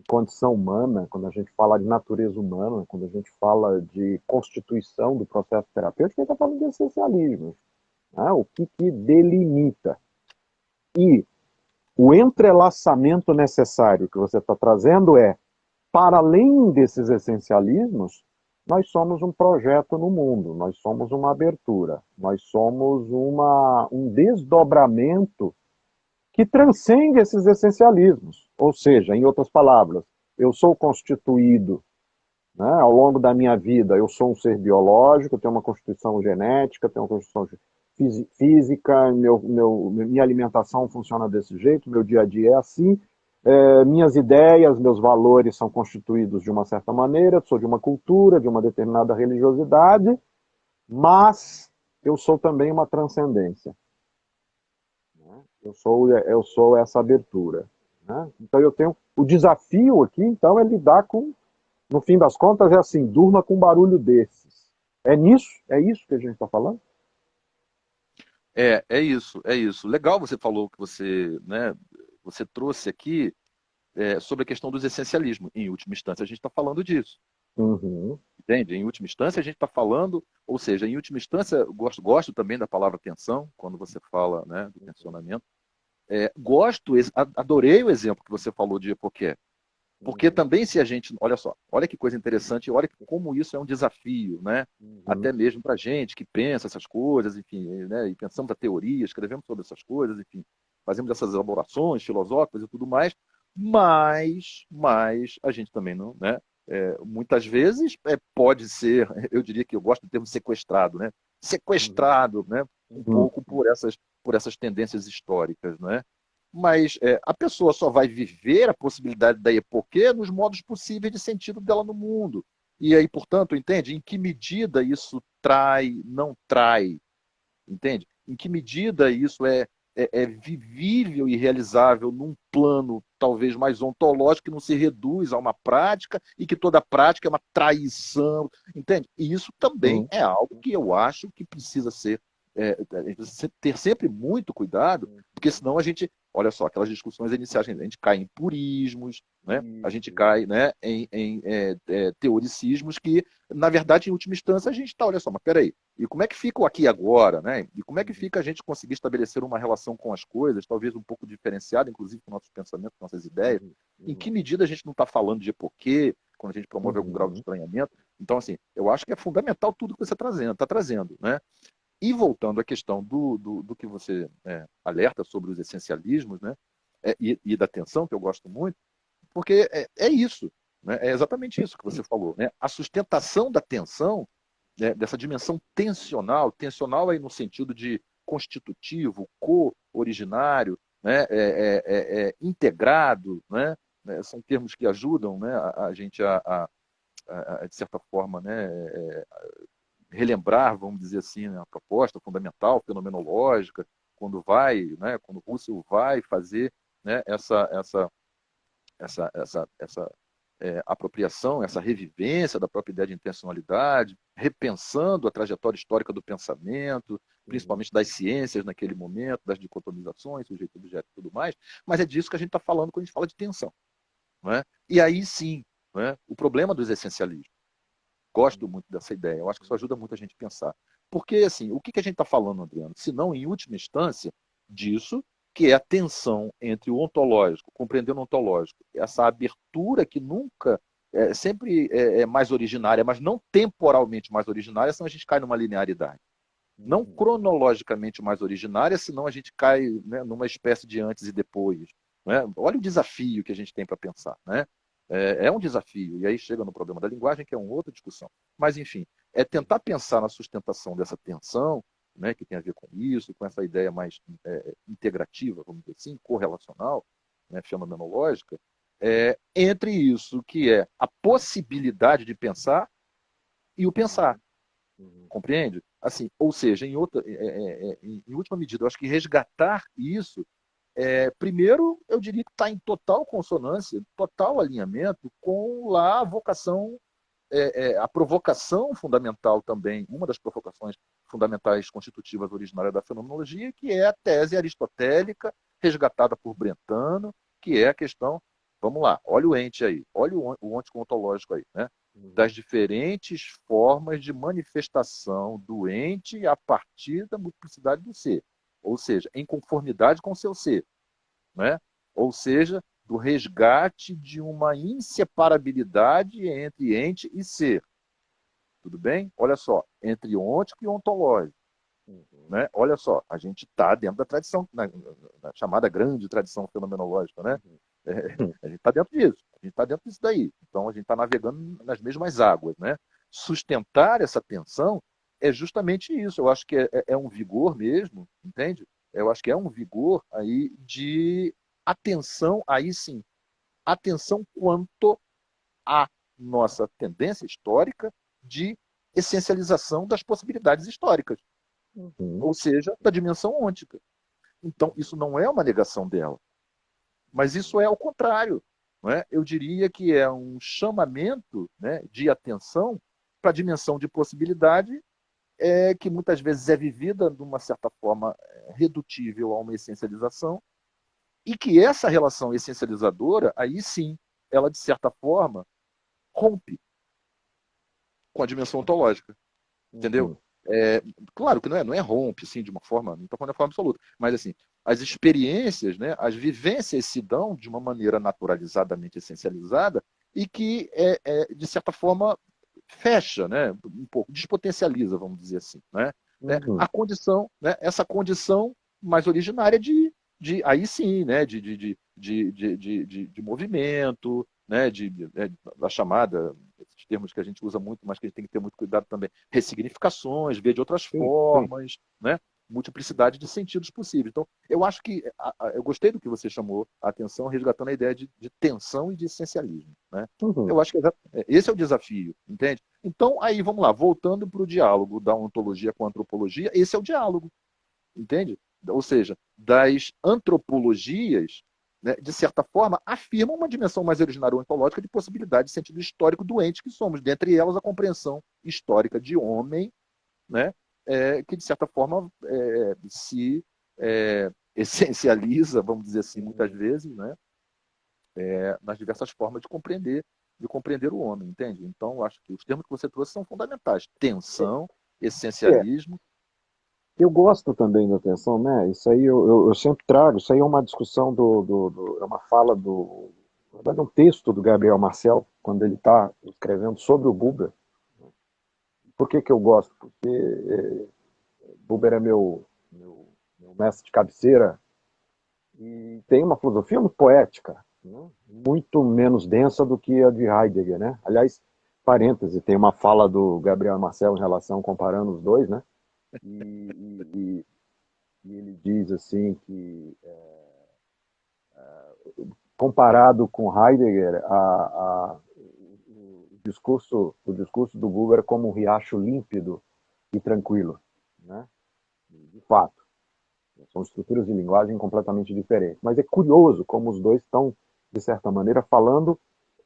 condição humana, quando a gente fala de natureza humana, quando a gente fala de constituição do processo terapêutico, a gente está falando de essencialismo. Né? O que delimita. E o entrelaçamento necessário que você está trazendo é, para além desses essencialismos, nós somos um projeto no mundo, nós somos uma abertura, nós somos um desdobramento que transcende esses essencialismos. Ou seja, em outras palavras, eu sou constituído, né, ao longo da minha vida, eu sou um ser biológico, tenho uma constituição genética, tenho uma constituição física, minha alimentação funciona desse jeito, meu dia a dia é assim, minhas ideias, meus valores são constituídos de uma certa maneira, sou de uma cultura, de uma determinada religiosidade, mas eu sou também uma transcendência. Eu sou essa abertura. Né? Então eu tenho. O desafio aqui, então, é lidar com. No fim das contas, é assim: durma com um barulho desses. É isso que a gente está falando? É isso, é isso. Legal você falou que você, né, você trouxe aqui sobre a questão dos essencialismos. Em última instância, a gente está falando disso. Uhum, Entende? Em última instância, a gente está falando, ou seja, em última instância, eu gosto também da palavra tensão, quando você fala, né, do tensionamento. Adorei o exemplo que você falou de Epoqué. Porque uhum, também se a gente, olha só, olha que coisa interessante, olha como isso é um desafio, né? uhum, Até mesmo para a gente que pensa essas coisas, enfim, né? E pensamos a teoria, escrevemos sobre essas coisas, enfim, fazemos essas elaborações filosóficas e tudo mais, mas a gente também não, né? Muitas vezes pode ser, eu diria que eu gosto do termo sequestrado, né? uhum, Sequestrado, né? Um uhum, pouco por essas tendências históricas, não é? Mas a pessoa só vai viver a possibilidade da epoquê nos modos possíveis de sentido dela no mundo. E aí, portanto, entende? Em que medida isso trai, não trai, entende? Em que medida isso é vivível e realizável num plano talvez mais ontológico, que não se reduz a uma prática e que toda prática é uma traição, entende? E isso também uhum, é algo que eu acho que precisa ser, ter sempre muito cuidado, porque senão a gente olha só, aquelas discussões iniciais, a gente cai em purismos, né? A gente Isso. cai, né, teoricismos que, na verdade, em última instância, a gente está, olha só, mas peraí, e como é que fica o aqui e agora, né? E como é que Uhum. fica a gente conseguir estabelecer uma relação com as coisas, talvez um pouco diferenciada, inclusive com nossos pensamentos, com nossas ideias? Uhum. Em que Uhum. medida a gente não está falando de epoquê, quando a gente promove algum grau de Uhum. estranhamento? Então, assim, eu acho que é fundamental tudo que você está trazendo, né? E voltando à questão do que você alerta sobre os essencialismos, né? E da tensão, que eu gosto muito, porque é isso, né? É exatamente isso que você falou, né? A sustentação da tensão, né? Dessa dimensão tensional, tensional aí no sentido de constitutivo, co-originário, né? Integrado, né? São termos que ajudam, né? A gente de certa forma, né? Relembrar, vamos dizer assim, né, a proposta fundamental, fenomenológica, quando vai, né, quando o Russell vai fazer, né, essa apropriação, essa revivência da própria ideia de intencionalidade, repensando a trajetória histórica do pensamento, Uhum. principalmente das ciências naquele momento, das dicotomizações, sujeito, objeto e tudo mais, mas é disso que a gente está falando quando a gente fala de tensão. Não é? E aí sim, não é? O problema dos essencialismos. Gosto muito dessa ideia. Eu acho que isso ajuda muito a gente a pensar. Porque, assim, o que a gente está falando, Adriano? Se não, em última instância, disso, que é a tensão entre o ontológico, compreendendo o ontológico, essa abertura que nunca, sempre é mais originária, mas não temporalmente mais originária, senão a gente cai numa linearidade. Não Uhum. cronologicamente mais originária, senão a gente cai, né, numa espécie de antes e depois. Né? Olha o desafio que a gente tem para pensar. Né? É um desafio, e aí chega no problema da linguagem, que é uma outra discussão. Mas, enfim, é tentar pensar na sustentação dessa tensão, né, que tem a ver com isso, com essa ideia mais integrativa, vamos dizer assim, correlacional, né, fenomenológica, entre isso que é a possibilidade de pensar e o pensar. Uhum. Uhum. Compreende? Assim, ou seja, em última medida, eu acho que resgatar isso, primeiro, eu diria que está em total consonância, total alinhamento com lá a vocação, a provocação fundamental também, uma das provocações fundamentais constitutivas originárias da fenomenologia, que é a tese aristotélica, resgatada por Brentano, que é a questão, vamos lá, olha o ente aí, olha o ente ontológico aí, né? Das Uhum. diferentes formas de manifestação do ente a partir da multiplicidade do ser, ou seja, em conformidade com o seu ser, né? Ou seja, do resgate de uma inseparabilidade entre ente e ser. Tudo bem? Olha só, entre ôntico e ontológico. Uhum. Né? Olha só, a gente está dentro da tradição, na chamada grande tradição fenomenológica. Né? Uhum. A gente está dentro disso, a gente está dentro disso daí. Então a gente está navegando nas mesmas águas. Né? Sustentar essa tensão é justamente isso. Eu acho que é um vigor mesmo, entende? Eu acho que é um vigor aí de atenção, aí sim, atenção quanto à nossa tendência histórica de essencialização das possibilidades históricas, Uhum. ou seja, da dimensão ôntica. Então, isso não é uma negação dela, mas Uhum. isso é ao contrário. Não é? Eu diria que é um chamamento, né, de atenção para a dimensão de possibilidade, que muitas vezes é vivida de uma certa forma redutível a uma essencialização, e que essa relação essencializadora, aí sim, ela de certa forma rompe com a dimensão ontológica, entendeu? Uhum. É, claro que não é rompe assim de uma forma, não estou falando de forma absoluta, mas assim, as experiências, né, as vivências se dão de uma maneira naturalizadamente essencializada e que de certa forma fecha, né, um pouco despotencializa, vamos dizer assim, a Uhum. condição, né, essa condição mais originária de aí sim, né, de movimento, né, da chamada, esses termos que a gente usa muito, mas que a gente tem que ter muito cuidado também, ressignificações, ver de outras Sim, sim. formas, né, multiplicidade de sentidos possíveis. Então, eu acho que eu gostei do que você chamou a atenção, resgatando a ideia de tensão e de essencialismo, né? Uhum. Eu acho que esse é o desafio, entende? Então, aí vamos lá, voltando para o diálogo da ontologia com a antropologia, esse é o diálogo, entende? Ou seja, das antropologias, né, de certa forma, afirmam uma dimensão mais originária ontológica de possibilidade de sentido histórico doente que somos, dentre elas a compreensão histórica de homem, né, que de certa forma se essencializa, vamos dizer assim, muitas vezes, né? Nas diversas formas de compreender o homem, entende? Então, acho que os termos que você trouxe são fundamentais. Tensão, É, essencialismo. eu gosto também da atenção, né? Isso aí eu sempre trago, isso aí é uma discussão é uma fala na verdade, é um texto do Gabriel Marcel, quando ele está escrevendo sobre o Buber. Por que que eu gosto? Porque Buber é meu mestre de cabeceira e tem uma filosofia muito poética, né? Muito menos densa do que a de Heidegger, né? Aliás, parêntese, tem uma fala do Gabriel Marcel em relação, comparando os dois, né? E ele diz assim que, comparado com Heidegger, o discurso do Buber é como um riacho límpido e tranquilo, né? De fato. São estruturas de linguagem completamente diferentes. Mas é curioso como os dois estão, de certa maneira, falando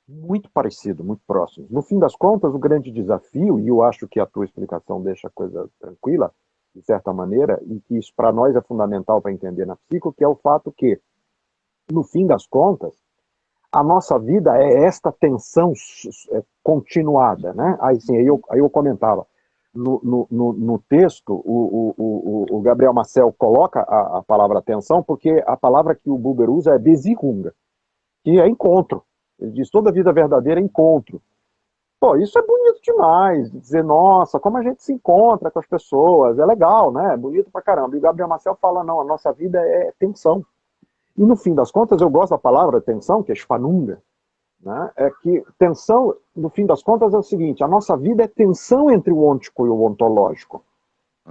muito parecido, muito próximos. No fim das contas, o grande desafio, e eu acho que a tua explicação deixa a coisa tranquila, de certa maneira, e que isso para nós é fundamental para entender na psico, que é o fato que, no fim das contas, a nossa vida é esta tensão continuada, né? Aí eu comentava, no texto, o Gabriel Marcel coloca a palavra tensão, porque a palavra que o Buber usa é Beziehung, que é encontro. Ele diz, toda vida verdadeira é encontro. Pô, isso é bonito demais, dizer, nossa, como a gente se encontra com as pessoas, é legal, né? É bonito pra caramba. E o Gabriel Marcel fala, não, a nossa vida é tensão. E no fim das contas, eu gosto da palavra tensão, que é Spannunga, né? É que tensão, no fim das contas, é o seguinte, a nossa vida é tensão entre o ôntico e o ontológico.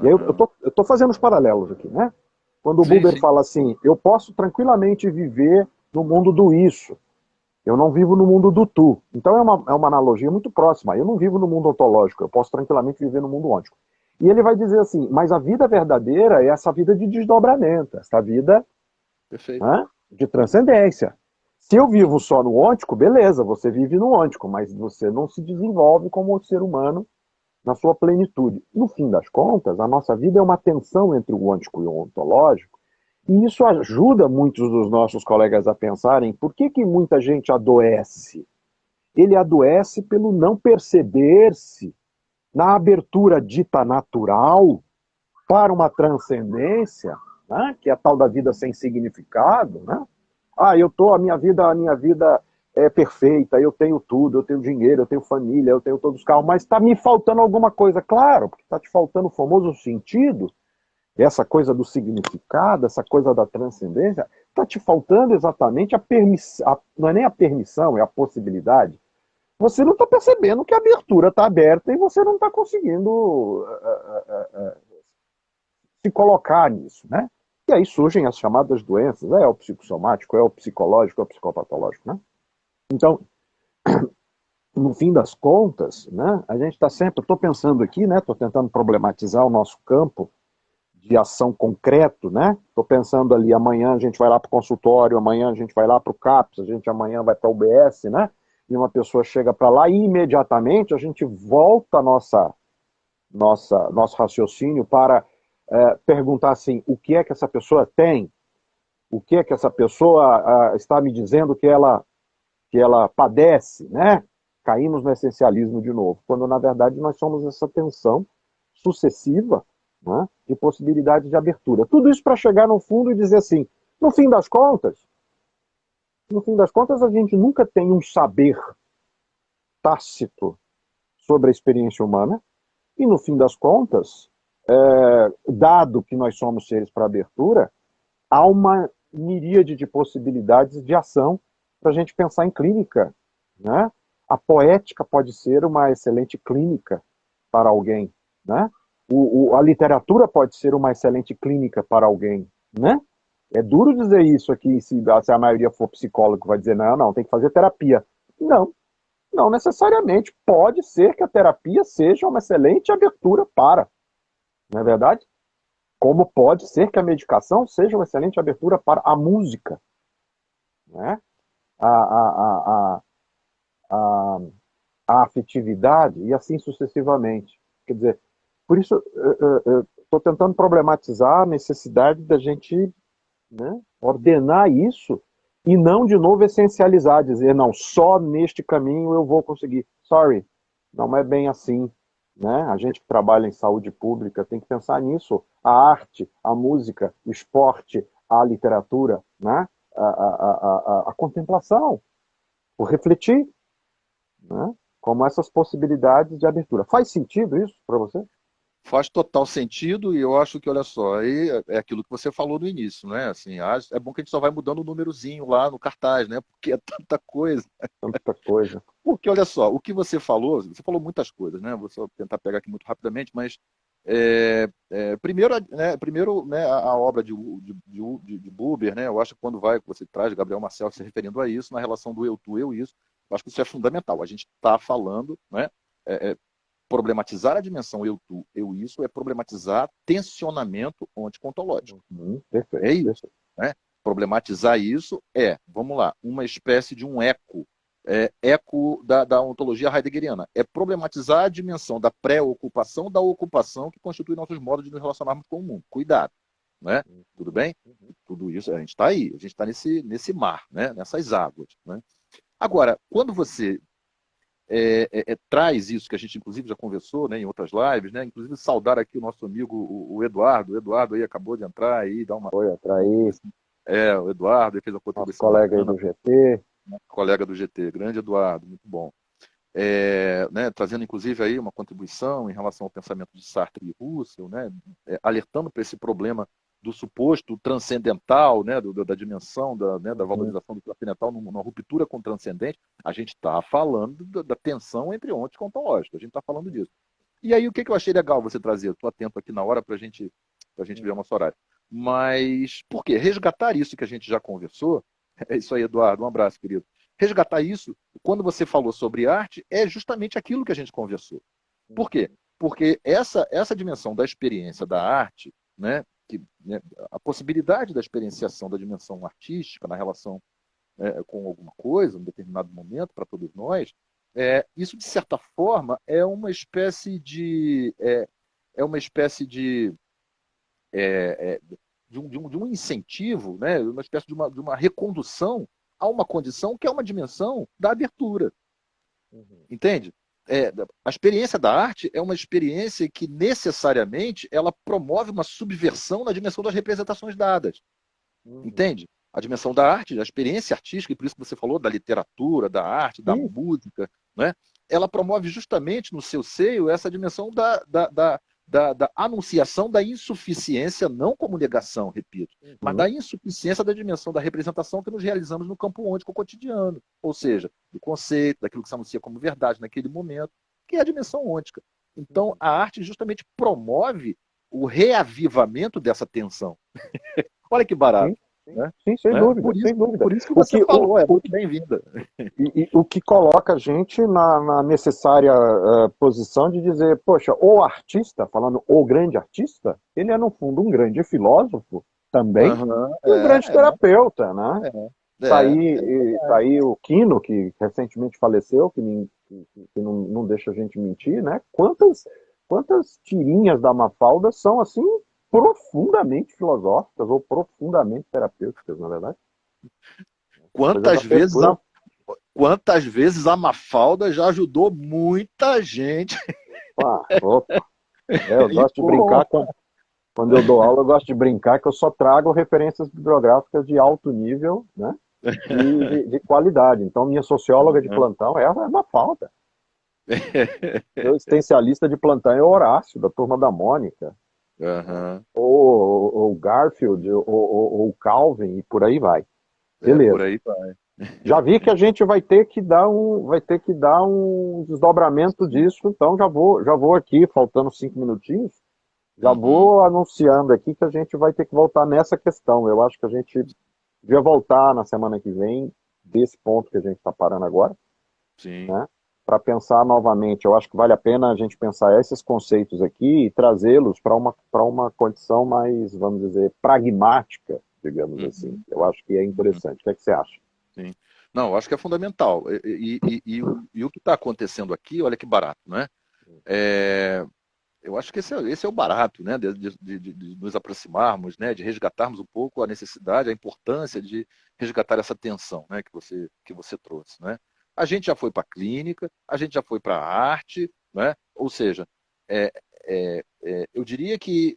E aí eu tô fazendo os paralelos aqui, né? Quando o Sim, Buber sim. fala assim, eu posso tranquilamente viver no mundo do isso, eu não vivo no mundo do tu. Então é uma analogia muito próxima. Eu não vivo no mundo ontológico, eu posso tranquilamente viver no mundo ôntico. E ele vai dizer assim, mas a vida verdadeira é essa vida de desdobramento, essa vida, Perfeito. né, de transcendência. Se eu vivo só no ôntico, beleza, você vive no ôntico, mas você não se desenvolve como ser humano na sua plenitude. No fim das contas, a nossa vida é uma tensão entre o ôntico e o ontológico, e isso ajuda muitos dos nossos colegas a pensarem por que que muita gente adoece. Ele adoece pelo não perceber-se na abertura dita natural para uma transcendência, né, que é a tal da vida sem significado, né? A minha vida é perfeita, eu tenho tudo, eu tenho dinheiro, eu tenho família, eu tenho todos os carros, mas está me faltando alguma coisa, claro, porque está te faltando o famoso sentido, essa coisa do significado, essa coisa da transcendência, está te faltando exatamente a permissão, não é nem a permissão, é a possibilidade. Você não está percebendo que a abertura está aberta e você não está conseguindo se colocar nisso, né? E aí surgem as chamadas doenças, é o psicossomático, é o psicológico, é o psicopatológico, né? Então, no fim das contas, né, a gente está sempre, estou pensando aqui, né, estou tentando problematizar o nosso campo de ação concreto, né? Estou pensando ali, amanhã a gente vai lá para o consultório, amanhã a gente vai lá para o CAPS, a gente amanhã vai para o UBS, né? E uma pessoa chega para lá e imediatamente a gente volta nosso raciocínio para perguntar assim, o que é que essa pessoa tem? O que é que essa pessoa está me dizendo que ela padece, né? Caímos no essencialismo de novo, quando na verdade nós somos essa tensão sucessiva, né, de possibilidade de abertura. Tudo isso para chegar no fundo e dizer assim, no fim das contas, a gente nunca tem um saber tácito sobre a experiência humana, e no fim das contas, dado que nós somos seres para abertura, há uma miríade de possibilidades de ação para a gente pensar em clínica, né? A poética pode ser uma excelente clínica para alguém, né? A literatura pode ser uma excelente clínica para alguém, né? É duro dizer isso aqui, se a maioria for psicólogo, vai dizer, não, não, tem que fazer terapia. Não, não necessariamente. Pode ser que a terapia seja uma excelente abertura para, não é verdade? Como pode ser que a medicação seja uma excelente abertura para a música, né? A, a, a, a, a afetividade e assim sucessivamente. Quer dizer, por isso estou tentando problematizar a necessidade da gente né? Ordenar isso e não, de novo, essencializar, dizer, não, só neste caminho eu vou conseguir. Sorry, não é bem assim. Né? A gente que trabalha em saúde pública tem que pensar nisso. A arte, a música, o esporte, a literatura, né? A contemplação, o refletir, né? Como essas possibilidades de abertura. Faz sentido isso para você? Faz total sentido e eu acho que, olha só, aí é aquilo que você falou no início, né? Assim, é bom que a gente só vai mudando o númerozinho lá no cartaz, né? Porque é tanta coisa. Tanta coisa. Porque, olha só, o que você falou muitas coisas, né? Vou só tentar pegar aqui muito rapidamente, mas primeiro né, a obra de Buber, né? Eu acho que quando você traz Gabriel Marcel se referindo a isso, na relação do eu, tu, eu, isso, eu acho que isso é fundamental. A gente está falando, né? É, problematizar a dimensão eu, tu, eu, isso é problematizar tensionamento ontoontológico. Perfeito, É isso. perfeito. Né? Problematizar isso vamos lá, uma espécie de um eco da ontologia heideggeriana. É problematizar a dimensão da pré-ocupação, da ocupação que constitui nossos modos de nos relacionarmos com o mundo. Cuidado. Né? Tudo bem? Tudo isso, a gente está aí, a gente está nesse mar, né? Nessas águas. Né? Agora, quando você traz isso, que a gente inclusive já conversou, né, em outras lives, né? Inclusive saudar aqui o nosso amigo, o Eduardo. O Eduardo aí acabou de entrar aí, dar uma... Foi atrair. O Eduardo ele fez uma Nosso contribuição colega aí bacana, do GT. colega do GT, grande Eduardo, muito bom. Né, trazendo inclusive aí uma contribuição em relação ao pensamento de Sartre e Russell, né, alertando para esse problema do suposto transcendental, né, da dimensão, da valorização do transcendental numa ruptura com o transcendente. A gente está falando da tensão entre ontos e ontológicos, a gente está falando disso. E aí o que eu achei legal você trazer? Estou atento aqui na hora para a gente ver o nosso horário. Mas por quê? Resgatar isso que a gente já conversou. É isso aí, Eduardo, um abraço, querido. Resgatar isso, quando você falou sobre arte, é justamente aquilo que a gente conversou. Por quê? Porque essa dimensão da experiência da arte, né, a possibilidade da experienciação da dimensão artística na relação com alguma coisa, em um determinado momento, para todos nós, isso, de certa forma, é uma espécie de. De um incentivo, né? Uma espécie de uma recondução a uma condição que é uma dimensão da abertura. Entende? A experiência da arte é uma experiência que necessariamente ela promove uma subversão na dimensão das representações dadas. Entende? A dimensão da arte, a experiência artística, e por isso que você falou da literatura, da arte, da música, né? Ela promove justamente no seu seio essa dimensão da anunciação da insuficiência, não como negação, repito, mas da insuficiência da dimensão da representação que nos realizamos no campo ôntico cotidiano, ou seja, do conceito, daquilo que se anuncia como verdade naquele momento, que é a dimensão ôntica. Então, a arte justamente promove o reavivamento dessa tensão. Olha que barato. Sim, sem dúvida, sem dúvida. Por isso que você falou, é muito bem-vinda. E o que coloca a gente na necessária posição de dizer, poxa, o artista, falando o grande artista, ele é, no fundo, um grande filósofo também, e um grande terapeuta, né? Tá aí o Quino, que recentemente faleceu, que não deixa a gente mentir, né? Quantas tirinhas da Mafalda são, assim, profundamente filosóficas ou profundamente terapêuticas, na verdade? Quantas vezes a Mafalda já ajudou muita gente? Eu gosto de brincar quando eu dou aula, eu gosto de brincar que eu só trago referências bibliográficas de alto nível, né? De qualidade. Então, minha socióloga de plantão é Mafalda. Meu existencialista de plantão é Horácio, da Turma da Mônica. Ou Garfield, ou Calvin, e por aí vai. Beleza. Por aí vai. Já vi que a gente vai ter que dar um desdobramento disso, então já vou aqui, faltando 5 minutinhos, já vou anunciando aqui que a gente vai ter que voltar nessa questão. Eu acho que a gente devia voltar na semana que vem desse ponto que a gente está parando agora. Sim. Né? Para pensar novamente. Eu acho que vale a pena a gente pensar esses conceitos aqui e trazê-los para uma condição mais, vamos dizer, pragmática, digamos assim. Eu acho que é interessante. O que é que você acha? Sim. Não, eu acho que é fundamental. E o que está acontecendo aqui, olha que barato, né? eu acho que esse é o barato, né? De nos aproximarmos, né? De resgatarmos um pouco a necessidade, a importância de resgatar essa tensão, né? Que você trouxe, né? A gente já foi para a clínica, a gente já foi para a arte, né? Ou seja, é, eu diria que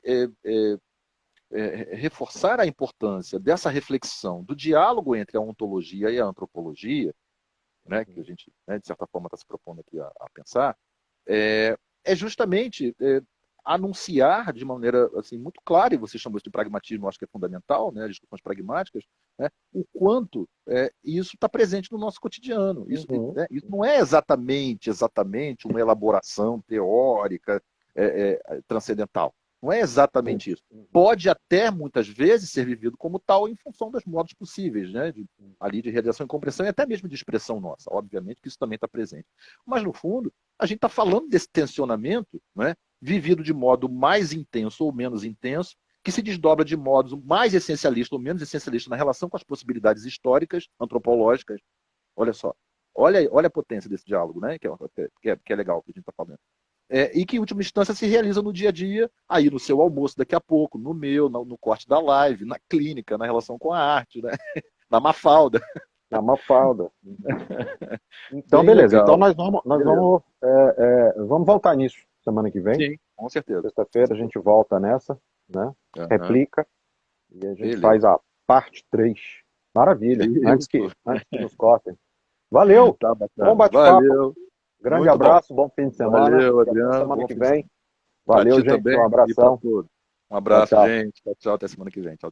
reforçar a importância dessa reflexão, do diálogo entre a ontologia e a antropologia, né? Que a gente, né, de certa forma, está se propondo aqui a pensar, é justamente anunciar de maneira assim, muito clara, e você chamou isso de pragmatismo, eu acho que é fundamental, né, discussões pragmáticas, né, o quanto isso está presente no nosso cotidiano. Isso, né, isso não é exatamente uma elaboração teórica transcendental. Não é exatamente isso. Pode até, muitas vezes, ser vivido como tal em função dos modos possíveis, né, ali de realização e compreensão e até mesmo de expressão nossa. Obviamente que isso também está presente. Mas, no fundo, a gente está falando desse tensionamento, né, vivido de modo mais intenso ou menos intenso, que se desdobra de modos mais essencialista ou menos essencialista na relação com as possibilidades históricas, antropológicas. Olha só. Olha a potência desse diálogo, né, que é legal que a gente está falando. E que, em última instância, se realiza no dia a dia, aí no seu almoço daqui a pouco, no meu, no corte da live, na clínica, na relação com a arte, né? Na Mafalda. Na Mafalda. Então, beleza. Legal. Então, vamos voltar nisso semana que vem. Sim, com certeza. Sexta-feira a gente volta nessa, né? Replica. E a gente faz a parte 3. Maravilha. Antes que nos cortem. Valeu. Tá bom bate-papo. Grande muito abraço, bom fim de semana. Valeu, Adriano. Semana que vem. Valeu, gente. Também, um abração. um abraço, gente. Tchau, até semana que vem. Tchau.